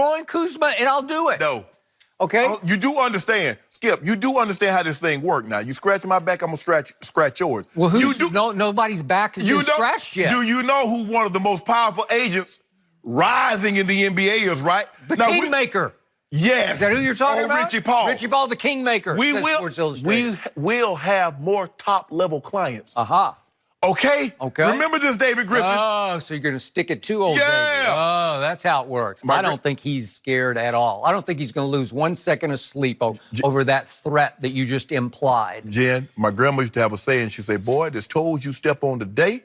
on Kuzma, and I'll do it. No. Okay? You do understand, Skip, you do understand how this thing works now. You scratch my back, I'm going to scratch yours. Well, nobody's back has been scratched yet. Do you know who one of the most powerful agents rising in the NBA is, right? The Kingmaker. Yes. Is that who you're talking about? Richie Paul. Richie Paul, the Kingmaker. We will have more top-level clients. Okay? Remember this, David Griffin? Oh, so you're going to stick it to old David. Oh, that's how it works. I don't think he's scared at all. I don't think he's going to lose 1 second of sleep over that threat that you just implied. Jen, my grandma used to have a saying. She said, boy, this toes you step on today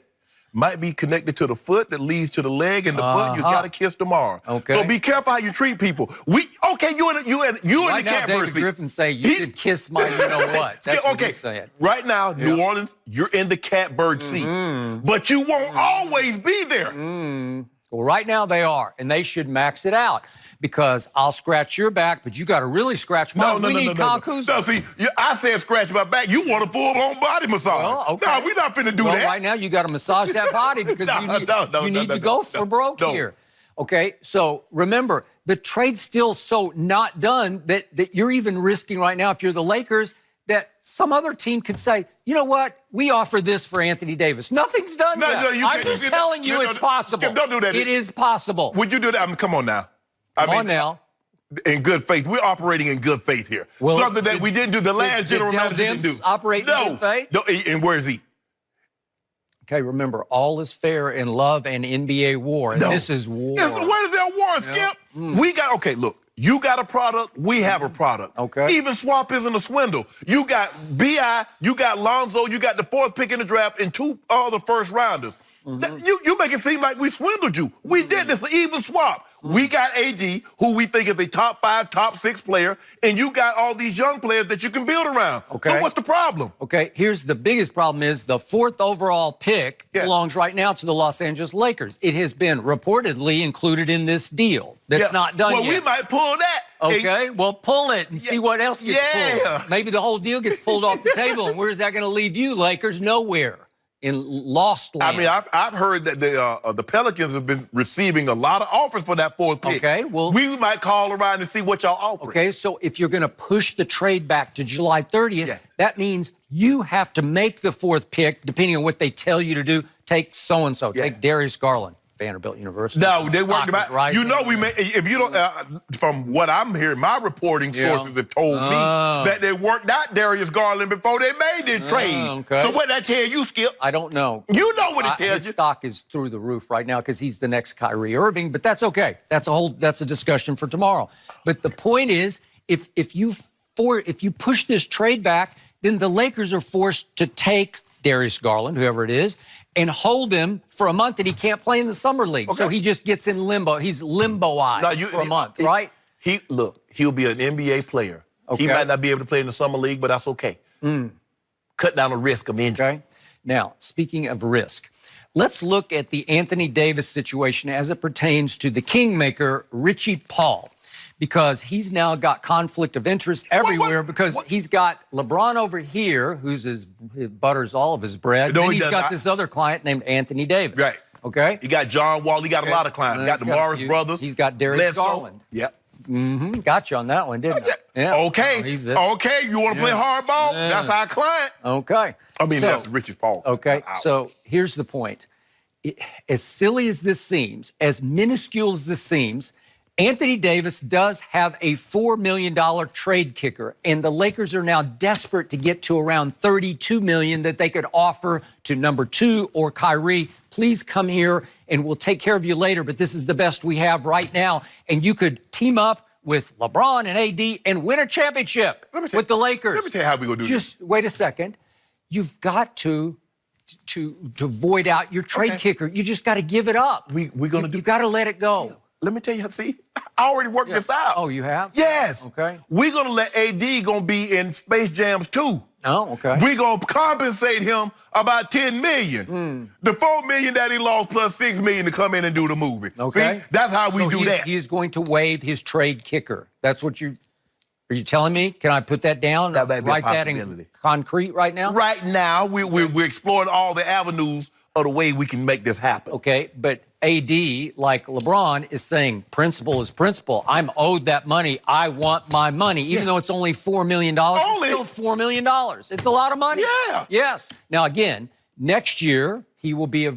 might be connected to the foot that leads to the leg and the butt you got to kiss tomorrow. Okay. So be careful how you treat people. You in the catbird David seat. Griffin say you should kiss my you-know-what. That's what he's saying. Right now, New Orleans, you're in the catbird seat. But you won't always be there. Well, right now they are, and they should max it out. Because I'll scratch your back, but you got to really scratch mine. No, we need Kyle Kuzma. No, see, I said scratch my back. You want a full-on body massage. Well, okay. No, we're not finna do that. Right now, you got to massage that body because you need to go for broke here. Okay, so remember, the trade's still so not done that you're even risking right now, if you're the Lakers, that some other team could say, you know what, we offer this for Anthony Davis. Nothing's done yet. I'm just telling you it's possible. Don't do that. It is possible. Would you do that? I mean, come on now. Come on now. In good faith. We're operating in good faith here. Well, something that we didn't do. The last general manager didn't do. Operate in good faith? No, and where is he? Okay, remember, all is fair in love and NBA war, and this is war. Where is there war, Skip? We got, look, you got a product, we have a product. Okay. Even swap isn't a swindle. You got B.I., you got Lonzo, you got the 4th pick in the draft, and 2 other first-rounders. You make it seem like we swindled you. We did this, an even swap. We got AD, who we think is a top 5, top 6 player, and you got all these young players that you can build around. Okay. So what's the problem? Okay, here's the biggest problem is the 4th overall pick belongs right now to the Los Angeles Lakers. It has been reportedly included in this deal. That's not done yet. Well, we might pull that. Okay, well, pull it and see what else gets pulled. Maybe the whole deal gets pulled off the table, and where's that going to leave you, Lakers? Nowhere. In lost land. I mean, I've heard that the Pelicans have been receiving a lot of offers for that 4th pick. Okay, well, we might call around and see what y'all offer. Okay, so if you're going to push the trade back to July 30th, that means you have to make the 4th pick, depending on what they tell you to do. Take so-and-so. Take Darius Garland, Vanderbilt University. No, they weren't about. You know, we may. If you don't, from what I'm hearing, my reporting sources have told me that they worked out Darius Garland before they made this trade. Okay. So what that tell you, Skip? I don't know. You know what it tells his you. Stock is through the roof right now because he's the next Kyrie Irving, but that's okay. That's a discussion for tomorrow. But the point is, if you push this trade back, then the Lakers are forced to take Darius Garland, whoever it is, and hold him for a month that he can't play in the summer league. So he just gets in limbo. He's limboized for a month, right? He'll be an NBA player. Okay. He might not be able to play in the summer league, but that's okay. Cut down the risk of injury. Okay. Now, speaking of risk, let's look at the Anthony Davis situation as it pertains to the Kingmaker, Richie Paul. Because he's now got conflict of interest everywhere because he's got LeBron over here, who's he butters all of his bread. No, then he he's does got not. this other client named Anthony Davis. Right. Okay? He got John Wall. He got a lot of clients. He got the Morris brothers. He's got Darius Garland. Yep. Got you on that one, didn't I? Yeah. Okay. Okay. You want to play hardball? That's our client. Okay. I mean, that's Richie Paul. Okay. So here's the point. As silly as this seems, as minuscule as this seems, Anthony Davis does have a $4 million trade kicker, and the Lakers are now desperate to get to around $32 million that they could offer to number 2 or Kyrie. Please come here, and we'll take care of you later, but this is the best we have right now. And you could team up with LeBron and AD and win a championship with the Lakers. Let me tell you how we're going to do this. Just wait a second. You've got to void out your trade kicker. You just got to give it up. We're going to do. You got to let it go. Let me tell you, see, I already worked this out. Oh, you have? Yes. Okay. We're going to let AD going to be in Space Jams 2. Oh, okay. We're going to compensate him about $10 million. The $4 million that he lost plus $6 million to come in and do the movie. Okay. See, that's how we do that. He is going to waive his trade kicker. That's what are you telling me? Can I put that down? That might be a write that in concrete right now? Right now, we're exploring all the avenues of the way we can make this happen. Okay, but AD, like LeBron, is saying principle is principle. I'm owed that money. I want my money. Even though it's only $4 million, Only? it's still $4 million. It's a lot of money. Yeah. Yes. Now, again, next year, he will be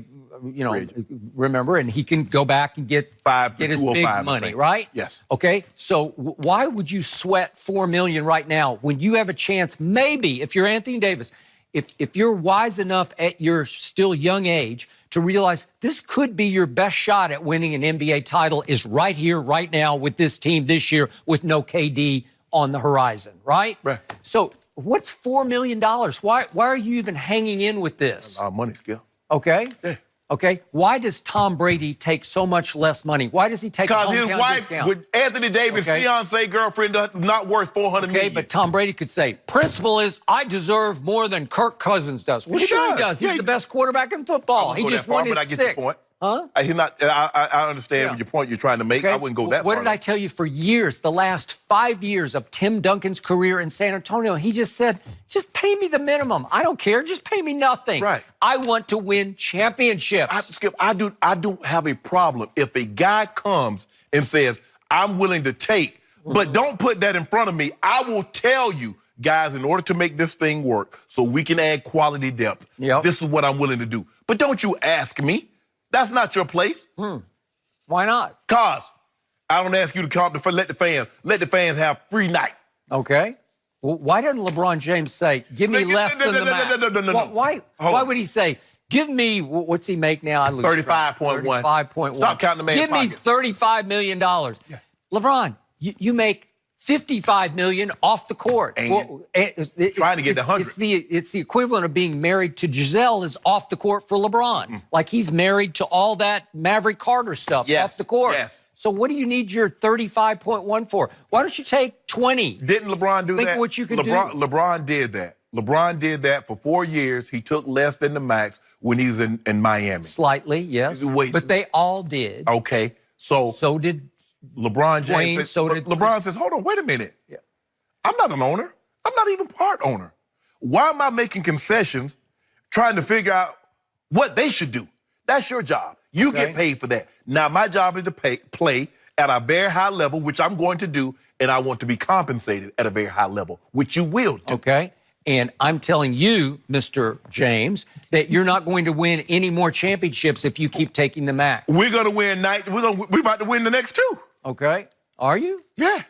remember, and he can go back and get his big money, right? Yes. Okay. So why would you sweat $4 million right now when you have a chance? Maybe if you're Anthony Davis, if you're wise enough at your still young age to realize this could be your best shot at winning an NBA title is right here, right now with this team this year with no KD on the horizon, right? Right. So what's $4 million? Why are you even hanging in with this? Our money, Skip. Okay. Yeah. Okay. Why does Tom Brady take so much less money? Why does he take a Because hometown his wife, discount? with Anthony Davis' Okay. fiance girlfriend, not worth $400 million. Okay, but Tom Brady could say, principle is I deserve more than Kirk Cousins does. Well, He sure he does. does. He's Yeah, the best quarterback in football. He go just that far, won his but I get your sixth. point. Huh? He's not. I understand Yeah. your point you're trying to make. Okay. I wouldn't go that What far. did I tell you for years, the last 5 years of Tim Duncan's career in San Antonio? He just said, just pay me the minimum. I don't care. Just pay me nothing. Right. I want to win championships. Skip, I don't have a problem if a guy comes and says, I'm willing to take, but don't put that in front of me. I will tell you, guys, in order to make this thing work so we can add quality depth, Yep. this is what I'm willing to do. But don't you ask me. That's not your place. Why not? Cause I don't ask you to come to let the fans have free night. Okay. Well, why doesn't LeBron James say, give me less than the max? No. Why would he say, give me, what's he make now? I lose track. 35.1. 35.1. Stop counting the man's Give me pockets. $35 million. LeBron, you make $55 million off the court. And trying to get to 100. It's the equivalent of being married to Giselle is off the court for LeBron. Like he's married to all that Maverick Carter stuff Yes, off the court. yes. So what do you need your 35.1 for? Why don't you take 20? Didn't LeBron do Think that? what you can do. LeBron did that. LeBron did that for 4 years. He took less than the max when he was in Miami. Slightly, yes. Wait. But they all did. Okay, so So did LeBron James Dwayne, says, so did LeBron Chris. says, hold on, wait a minute. I'm not an owner. I'm not even part owner. Why am I making concessions trying to figure out what they should do? That's your job. You Okay. get paid for that. Now, my job is to play at a very high level, which I'm going to do, and I want to be compensated at a very high level, which you will do. Okay. And I'm telling you, Mr. James, that you're not going to win any more championships if you keep taking the max. We're going to win we're about to win the next 2. Okay. Are you? Yeah.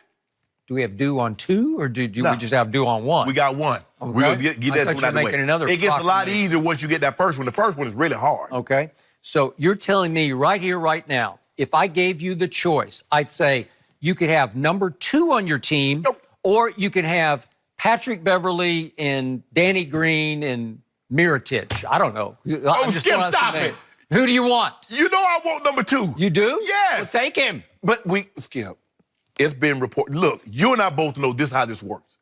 Do we have due on 2 or do No. we just have due on 1? We got 1. Okay. We're going to get I that thought one you were out of the way. making another It gets a lot proclamation. easier once you get that first one. The first one is really hard. Okay. So you're telling me right here, right now, if I gave you the choice, I'd say you could have number 2 on your team, Nope. or you can have Patrick Beverly and Danny Green and Mirotic. I don't know. I'm just Skip, throwing out some stop names. it. Who do you want? You know I want number 2. You do? Yes. Well, take him. But Skip, it's been reported. Look, you and I both know this how this works.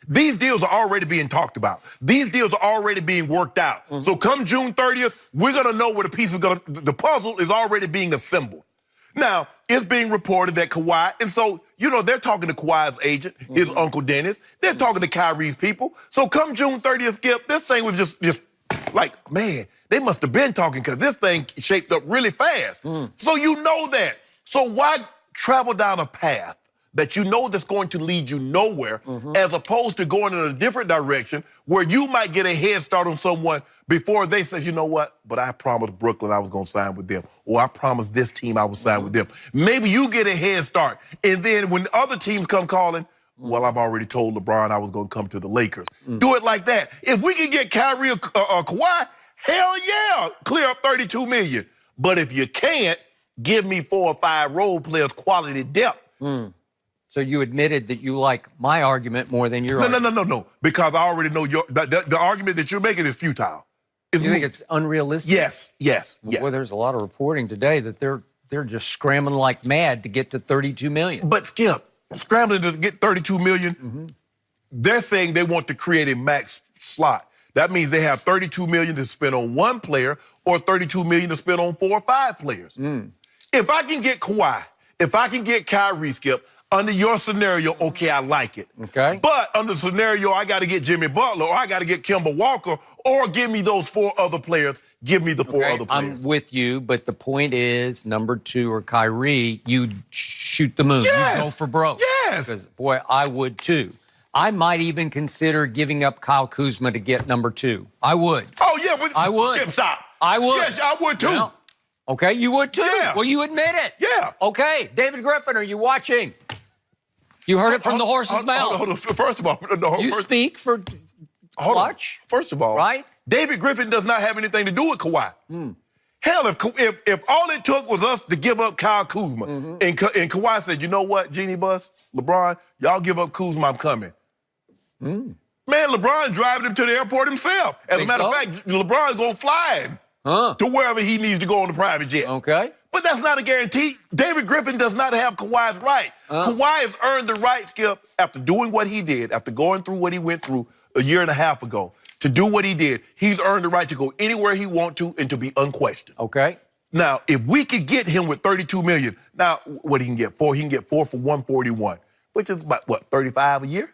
These deals are already being talked about. These deals are already being worked out. So come June 30th, we're going to know where the puzzle is already being assembled. Now, it's being reported that Kawhi, and so, they're talking to Kawhi's agent, his Uncle Dennis. They're talking to Kyrie's people. So come June 30th, Skip, this thing was just like, man, they must have been talking because this thing shaped up really fast. So you know that. So why travel down a path that you know that's going to lead you nowhere, as opposed to going in a different direction where you might get a head start on someone before they say, you know what, but I promised Brooklyn I was going to sign with them, or I promised this team I would sign with them. Maybe you get a head start, and then when other teams come calling, well, I've already told LeBron I was going to come to the Lakers. Do it like that. If we can get Kyrie or Kawhi, hell yeah, clear up $32 million. But if you can't, give me 4 or 5 role players, quality depth. So you admitted that you like my argument more than your argument. No. Because I already know the argument that you're making is futile. It's You think moot. it's unrealistic? Yes. Well, there's a lot of reporting today that they're just scrambling like mad to get to $32 million. But Skip, scrambling to get $32 million, they're saying they want to create a max slot. That means they have $32 million to spend on one player or $32 million to spend on 4 or 5 players. If I can get Kawhi, if I can get Kyrie, Skip, Under your scenario, okay, I like it. Okay. But under the scenario, I got to get Jimmy Butler, or I got to get Kemba Walker, or give me those 4 other players. Give me the 4 Okay, other players. I'm with you, but the point is, number 2 or Kyrie, you shoot the moon. Yes. You go for broke. Yes. Because, boy, I would too. I might even consider giving up Kyle Kuzma to get number 2. I would. Oh, yeah. But I would. Skip, stop. I would. Yes, I would too. Yeah. Okay, you would too. Yeah. Well, you admit it. Yeah. Okay, David Griffin, are you watching? You heard it from the horse's mouth. Hold on. First of all, You speak for Clutch. First of all, right? David Griffin does not have anything to do with Kawhi. Hell, if all it took was us to give up Kyle Kuzma, and Kawhi said, you know what, Genie Bus, LeBron, y'all give up Kuzma, I'm coming. Man, LeBron driving him to the airport himself. As a Think matter of so? fact, LeBron's going to fly him to wherever he needs to go on the private jet. Okay. But that's not a guarantee. David Griffin does not have Kawhi's right. Kawhi has earned the right, Skip, after doing what he did, after going through what he went through a year and a half ago, to do what he did. He's earned the right to go anywhere he wants to and to be unquestioned. Okay. Now, if we could get him with $32 million, now what he can get for? He can get 4 for 141, which is about, what, 35 a year?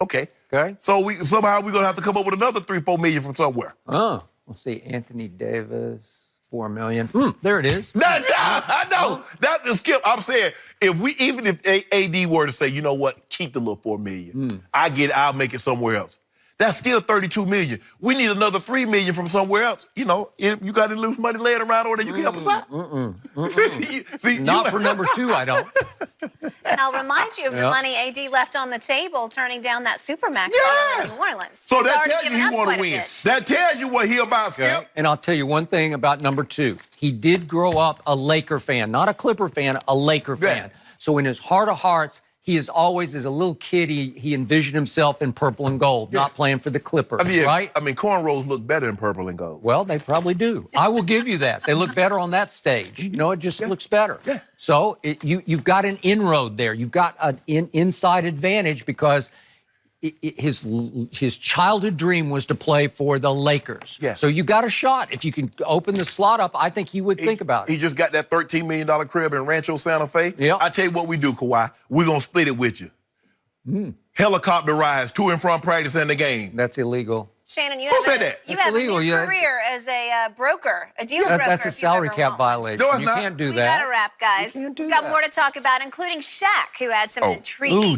Okay. Okay. So somehow we're going to have to come up with another 3-4 million from somewhere. Let's see. Anthony Davis, $4 million. There it is. I know. That is Skip. I'm saying even if AD were to say, you know what, keep the little $4 million. I'll make it somewhere else. That's still $32 million. We need another $3 million from somewhere else. You know, if you got any loose money laying around over there, you can help us out. See, Not for number 2, I don't. And I'll remind you of the Yeah. money AD left on the table turning down that Supermax Yes! in New Orleans. So He's that already tells you given he up want quite to a win. bit. That tells you what he about, Skip. Okay. And I'll tell you one thing about number 2. He did grow up a Laker fan, not a Clipper fan, a Laker fan. So in his heart of hearts, he is always, as a little kid, he envisioned himself in purple and gold, not playing for the Clippers, right? I mean, cornrows look better in purple and gold. Well, they probably do. I will give you that. They look better on that stage. You know, it just looks better. Yeah. So you've got an inroad there. You've got an inside advantage because his childhood dream was to play for the Lakers. Yeah. So you got a shot. If you can open the slot up, I think he would think about it. He just got that $13 million crib in Rancho Santa Fe. Yeah. I tell you what we do, Kawhi. We're going to split it with you. Helicopter rides to and from practice and the game. That's illegal. Shannon, you Who have, said that? You That's have illegal, a new yeah. career as a broker, a deal broker. That's a if you've salary ever cap won. violation. No, it's you not. can't do We that. got to wrap, guys. You can't do We've got that. more to talk about, including Shaq, who had some Oh. intriguing Ooh,